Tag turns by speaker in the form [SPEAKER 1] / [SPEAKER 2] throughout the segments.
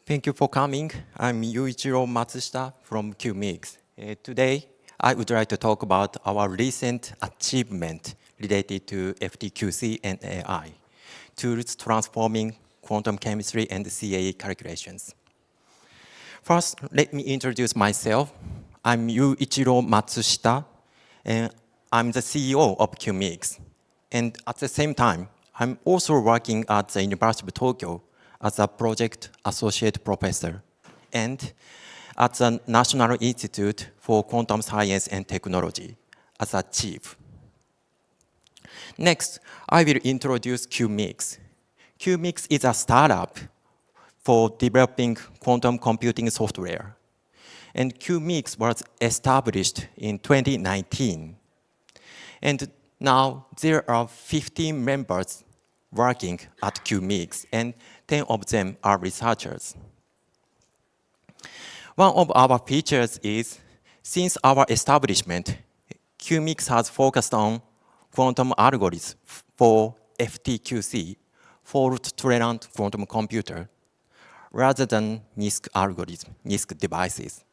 [SPEAKER 1] Thank you for coming. I'm Yu-ichiro Matsushita from Qemix. Today, I would like to talk about our recent achievement related to FTQC and AI, tools transforming quantum chemistry and CAE calculations. First, let me introduce myself. I'm Yu-ichiro Matsushita, and I'm the CEO of Quemix. And at the same time, I'm also working at the University of Tokyo as a project associate professor and at the National Institute for Quantum Science and Technology as a chief. Next, I will introduce Quemix. Quemix is a startup for developing quantum computing software. And Quemix was established in 2019. And now there are 15 members working at Quemix, and 10 of them are researchers. One of our features is, since our establishment, Quemix has focused on quantum algorithms for FTQC, fault-tolerant quantum computer, rather than NISQ algorithms, NISQ devices.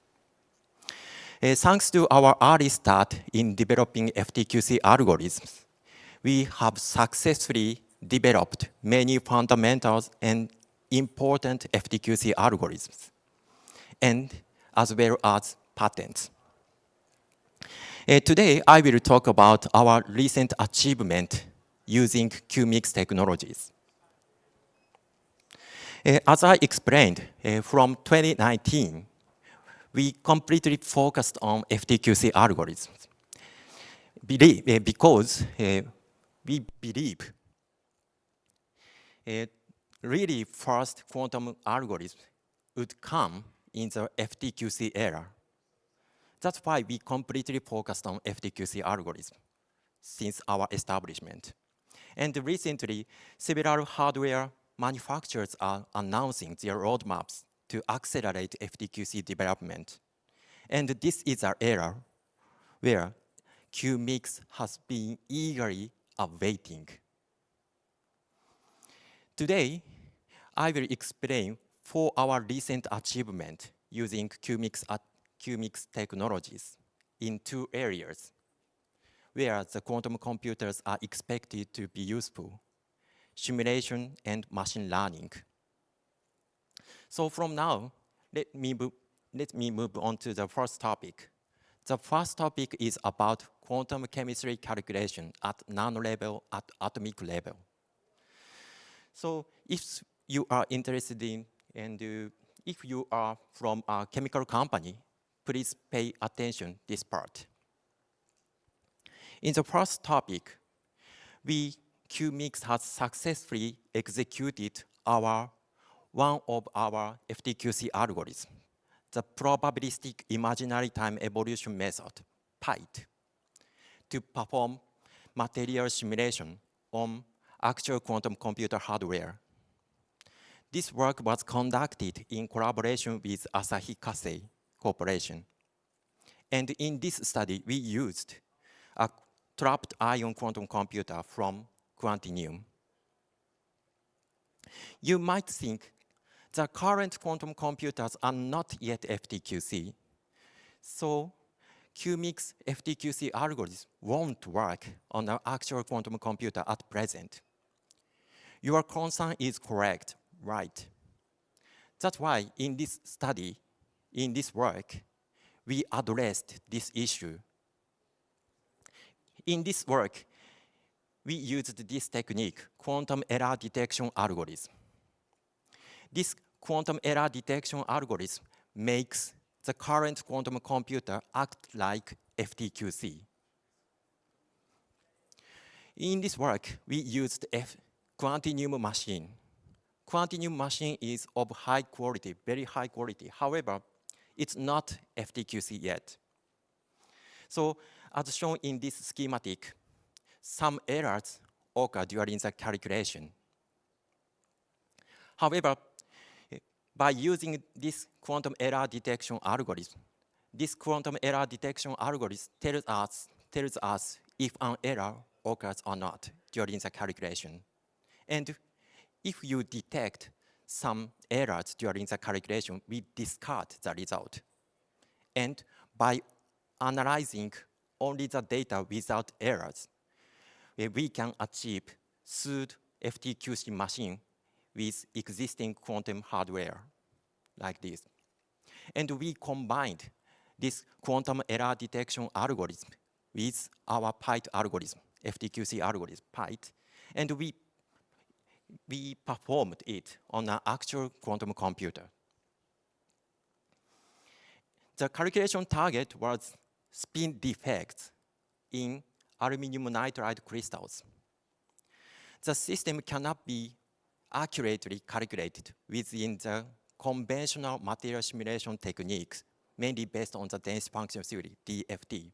[SPEAKER 1] Thanks to our early start in developing FTQC algorithms, we have successfully developed many fundamentals and important FTQC algorithms, and as well as patents. Today, I will talk about our recent achievement using Quemix technologies. As I explained, from 2019, we completely focused on FTQC algorithms because we believe really first quantum algorithms would come in the FTQC era. That's why we completely focused on FTQC algorithms since our establishment. And recently, several hardware manufacturers are announcing their roadmaps to accelerate FTQC development. And this is an era where Quemix has been eagerly awaiting. Today, I will explain 4 our recent achievement using Quemix technologies in 2 areas where the quantum computers are expected to be useful: simulation and machine learning. So from now, let me move on to the first topic. The first topic is about quantum chemistry calculation at nano level, at atomic level. So if you are interested in, and if you are from a chemical company, please pay attention to this part. In the first topic, Quemix has successfully executed one of our FTQC algorithms, the probabilistic imaginary time evolution method, PITE, to perform material simulation on actual quantum computer hardware. This work was conducted in collaboration with Asahi Kasei Corporation. And in this study, we used a trapped ion quantum computer from Quantinuum. You might think the current quantum computers are not yet FTQC, so Quemix FTQC algorithms won't work on an actual quantum computer at present. Your concern is correct, right? That's why in this study, in this work, we addressed this issue. In this work, we used this technique, quantum error detection algorithm. This quantum error detection algorithm makes the current quantum computer act like FTQC. In this work, we used Quantinuum machine. Quantinuum machine is of high quality, very high quality. However, it's not FTQC yet. So as shown in this schematic, some errors occur during the calculation. However, by using this quantum error detection algorithm, tells us if an error occurs or not during the calculation. And if you detect some errors during the calculation, we discard the result. And by analyzing only the data without errors, we can achieve smooth FTQC machine with existing quantum hardware like this. And we combined this quantum error detection algorithm with our PITE algorithm, FTQC algorithm, PITE, and we performed it on an actual quantum computer. The calculation target was spin defects in aluminum nitride crystals. The system cannot be accurately calculated within the conventional material simulation techniques, mainly based on the dense function theory, DFT.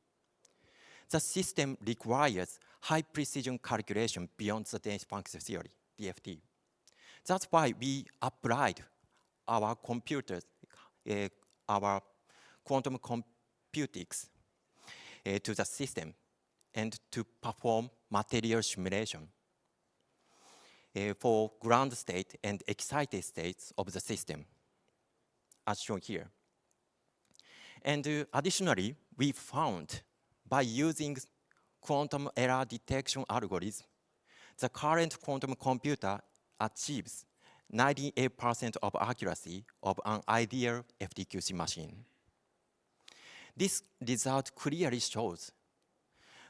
[SPEAKER 1] The system requires high precision calculation beyond the dense function theory, DFT. That's why we applied our computers, our quantum computics to the system and to perform material simulation for ground state and excited states of the system, as shown here. And additionally, we found by using quantum error detection algorithm, the current quantum computer achieves 98% of accuracy of an ideal FTQC machine. This result clearly shows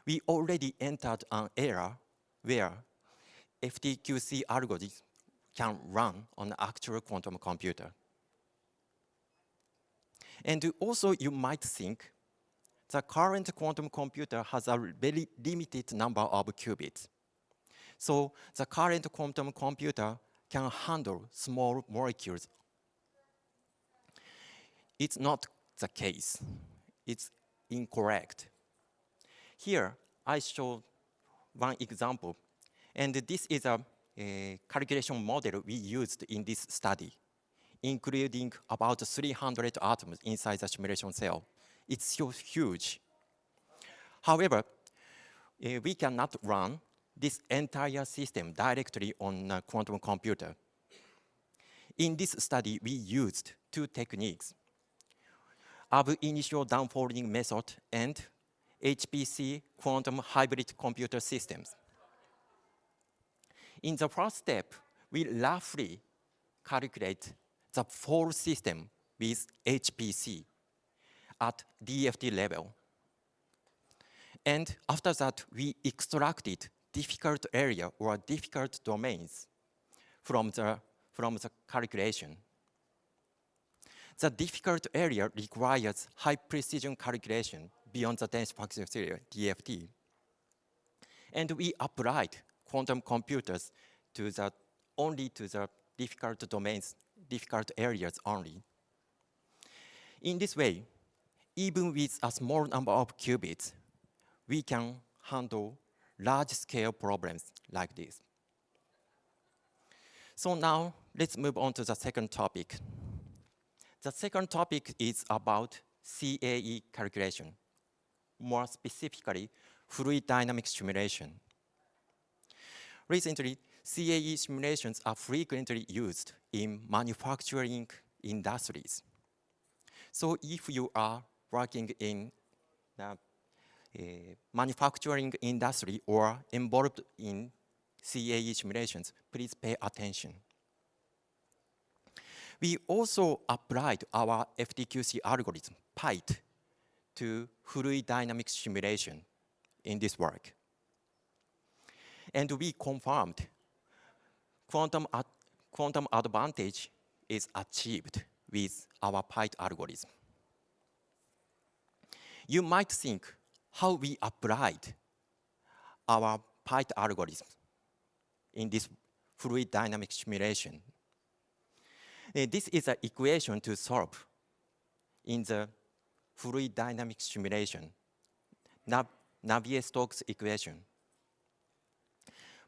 [SPEAKER 1] we already entered an era where FTQC algorithms can run on an actual quantum computer. And also you might think the current quantum computer has a very limited number of qubits. So the current quantum computer can handle small molecules. It's not the case. It's incorrect. Here, I show one example. And this is a calculation model we used in this study, including about 300 atoms inside the simulation cell. It's so huge. However, we cannot run this entire system directly on a quantum computer. In this study, we used two techniques: ab initio downfolding method and HPC quantum hybrid computer systems. In the first step, we roughly calculate the full system with HPC at DFT level. And after that, we extracted difficult area or difficult domains from the calculation. The difficult area requires high precision calculation beyond the dense function theory, DFT. And we applied quantum computers only to the difficult domains, difficult areas only. In this way, even with a small number of qubits, we can handle large-scale problems like this. So now, let's move on to the second topic. The second topic is about CAE calculation, more specifically, fluid dynamics simulation. Recently, CAE simulations are frequently used in manufacturing industries. So if you are working in the manufacturing industry or involved in CAE simulations, please pay attention. We also applied our FTQC algorithm, PITE, to fluid dynamics simulation in this work. And we confirmed quantum advantage is achieved with our PITE algorithm. You might think how we applied our PITE algorithm in this fluid dynamics simulation. This is an equation to solve in the fluid dynamics simulation, Navier-Stokes equation.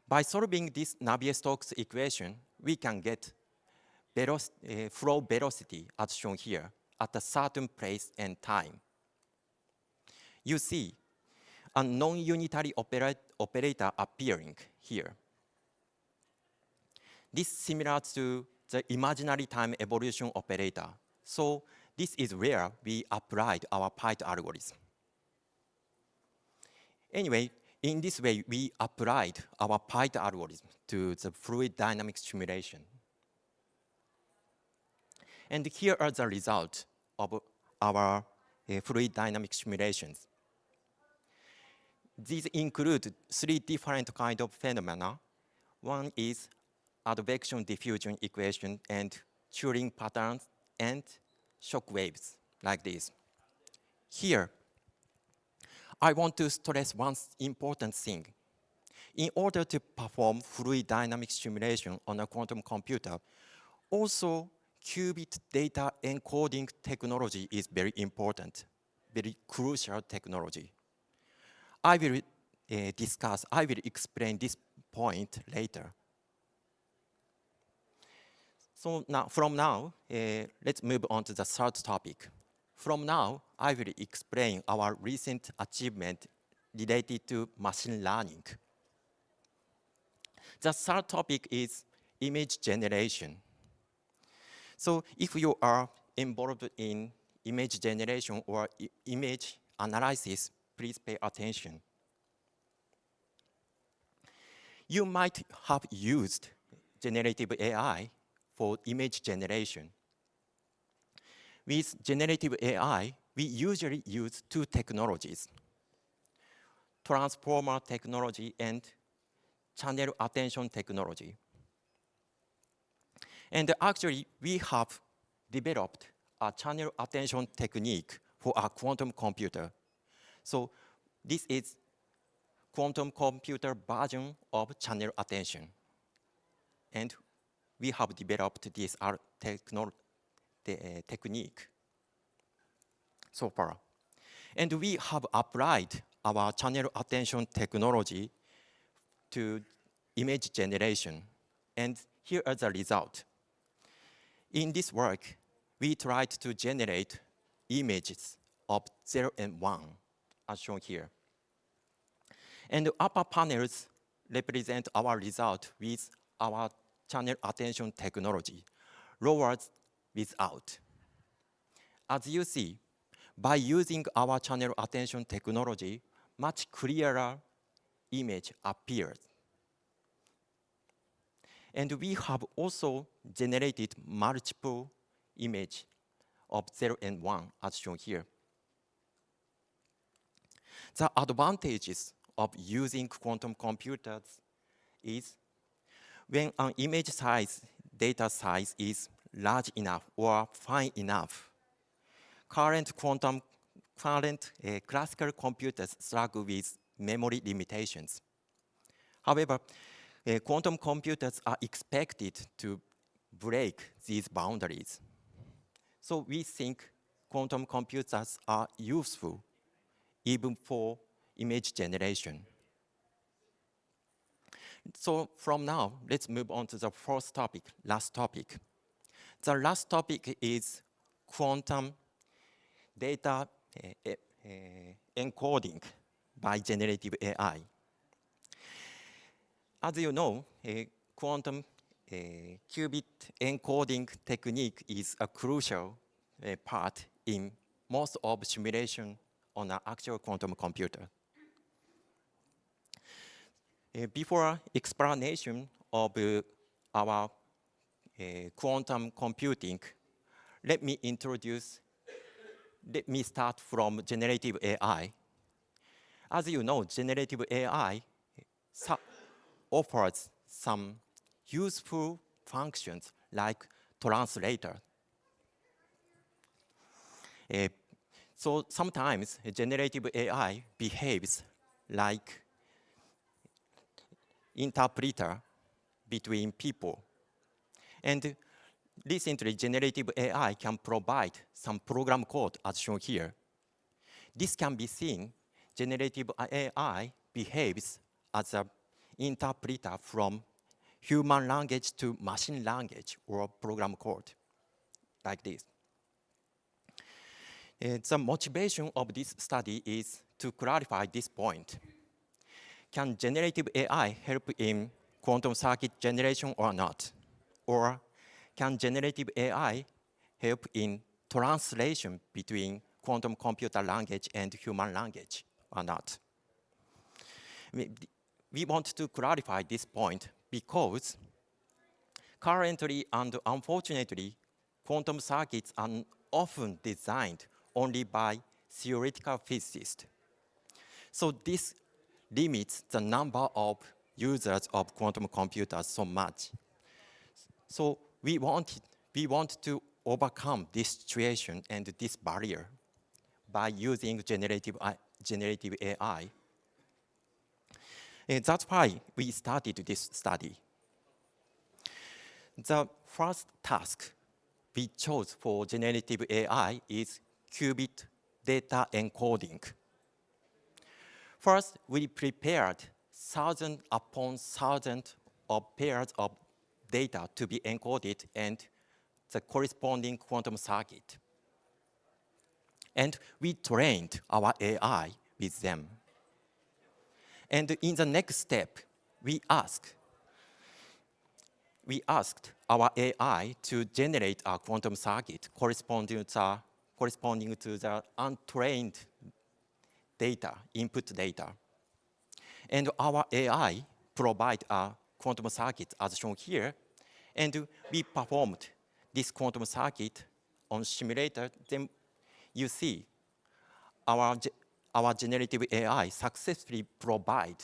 [SPEAKER 1] By solving this Navier-Stokes equation, we can get flow velocity, as shown here, at a certain place and time. You see a non-unitary operator appearing here. This is similar to the imaginary time evolution operator. So this is where we applied our PIT algorithm. Anyway, in this way, we applied our PIT algorithm to the fluid dynamics simulation. And here are the results of our fluid dynamics simulations. These include 3 different kinds of phenomena. One is advection diffusion equation and Turing patterns and shock waves like this. Here, I want to stress one important thing. In order to perform fluid dynamics simulation on a quantum computer, also qubit data encoding technology is very important, very crucial technology. I will explain this point later. So now, let's move on to the third topic. From now, I will explain our recent achievement related to machine learning. The third topic is image generation. So if you are involved in image generation or image analysis, please pay attention. You might have used generative AI for image generation. With generative AI, we usually use 2 technologies: transformer technology and channel attention technology. And actually, we have developed a channel attention technique for a quantum computer. So this is quantum computer version of channel attention. And we have developed this technique so far. And we have applied our channel attention technology to image generation. And here are the results. In this work, we tried to generate images of 0 and 1, as shown here. And the upper panels represent our result with our channel attention technology, lowers without. As you see, by using our channel attention technology, much clearer image appears. And we have also generated multiple images of 0 and 1, as shown here. The advantages of using quantum computers is when an image size, data size is large enough or fine enough, current classical computers struggle with memory limitations. However, quantum computers are expected to break these boundaries. So we think quantum computers are useful even for image generation. So from now, let's move on to the fourth topic, last topic. The last topic is quantum data encoding by generative AI. As you know, quantum qubit encoding technique is a crucial part in most of simulation on an actual quantum computer. Before explanation of our quantum computing, let me start from generative AI. As you know, generative AI offers some useful functions like translator. So sometimes generative AI behaves like interpreter between people. And recently, generative AI can provide some program code as shown here. This can be seen, generative AI behaves as an interpreter from human language to machine language or program code, like this. The motivation of this study is to clarify this point. Can generative AI help in quantum circuit generation or not? Or can generative AI help in translation between quantum computer language and human language or not? We want to clarify this point because currently and unfortunately, quantum circuits are often designed only by theoretical physicists. So this limits the number of users of quantum computers so much. So we want to overcome this situation and this barrier by using generative AI. And that's why we started this study. The first task we chose for generative AI is qubit data encoding. First, we prepared thousand upon thousand of pairs of data to be encoded and the corresponding quantum circuit. And we trained our AI with them. And in the next step, we asked our AI to generate a quantum circuit corresponding to the untrained data, input data. And our AI provide a quantum circuit as shown here, and we performed this quantum circuit on simulator. Then you see our generative AI successfully provide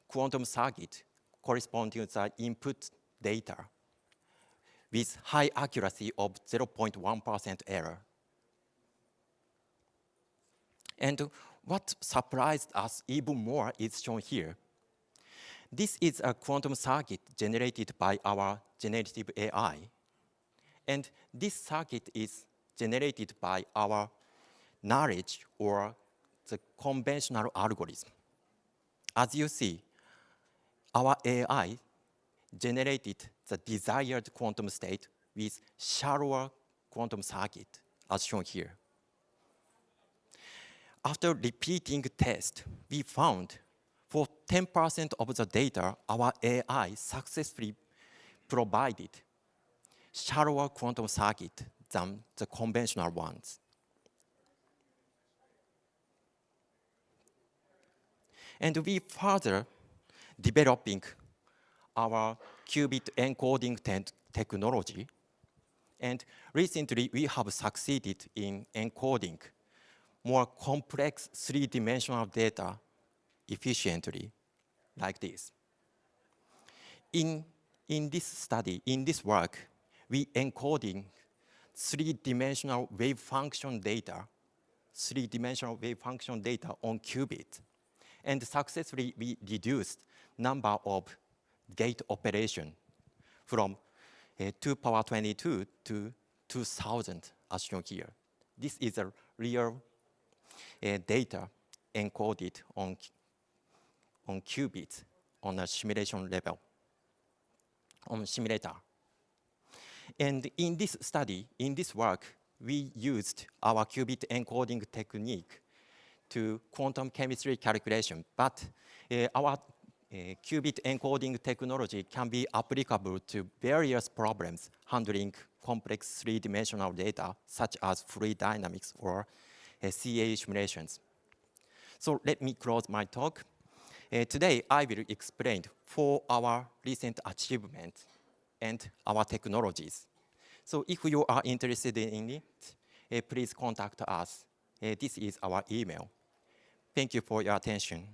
[SPEAKER 1] quantum circuit corresponding to the input data with high accuracy of 0.1% error. And what surprised us even more is shown here. This is a quantum circuit generated by our generative AI. And this circuit is generated by our knowledge or the conventional algorithm. As you see, our AI generated the desired quantum state with shallower quantum circuit, as shown here. After repeating test, we found for 10% of the data, our AI successfully provided shallower quantum circuit than the conventional ones. And we further developing our qubit encoding technology. And recently, we have succeeded in encoding more complex three-dimensional data efficiently, like this. In this study, in this work, we encoding three-dimensional wave function data on qubit. And successfully, we reduced number of gate operation from 2 power 22 to 2,000, as shown here. This is a real data encoded on qubits on a simulation level, on simulator. And in this study, in this work, we used our qubit encoding technique to quantum chemistry calculation, but our qubit encoding technology can be applicable to various problems handling complex three-dimensional data, such as fluid dynamics or CA simulations. So let me close my talk. Today, I will explain 4 our recent achievements and our technologies. So if you are interested in it, please contact us. This is our email. Thank you for your attention.